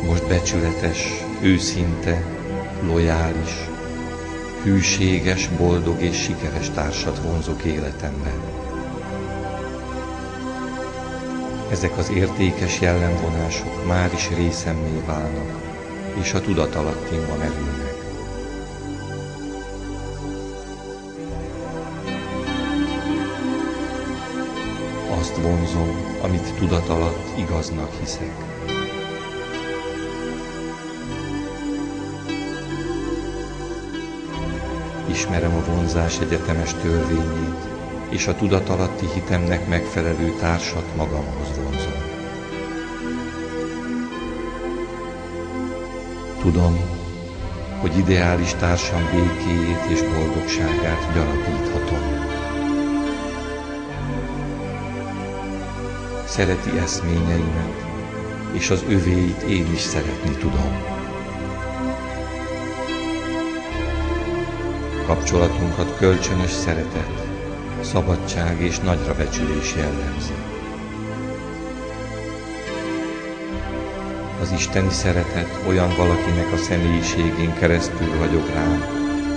Most becsületes, őszinte, lojális, hűséges, boldog és sikeres társat vonzok életemben. Ezek az értékes jellemvonások már is részemmé válnak, és a tudatalattimban merülnek. Azt vonzom, amit tudatalatt igaznak hiszek. Ismerem a vonzás egyetemes törvényét, és a tudatalatti hitemnek megfelelő társat magamhoz vonzom. Tudom, hogy ideális társam békéjét és boldogságát gyarapíthatom. Szereti eszményeimet, és az övéit én is szeretni tudom. Kapcsolatunkat kölcsönös szeretet, szabadság és nagyrabecsülés jellemzi. Az isteni szeretet olyan valakinek a személyiségén keresztül ragyog rám,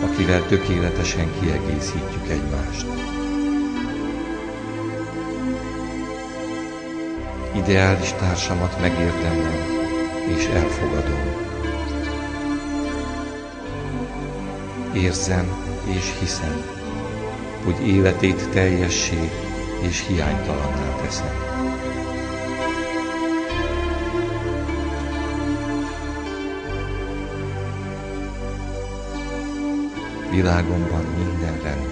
akivel tökéletesen kiegészítjük egymást. Ideális társamat megérdemlem és elfogadom. Érzem és hiszem, hogy életét teljessé és hiánytalanná teszem. Világomban minden rendben.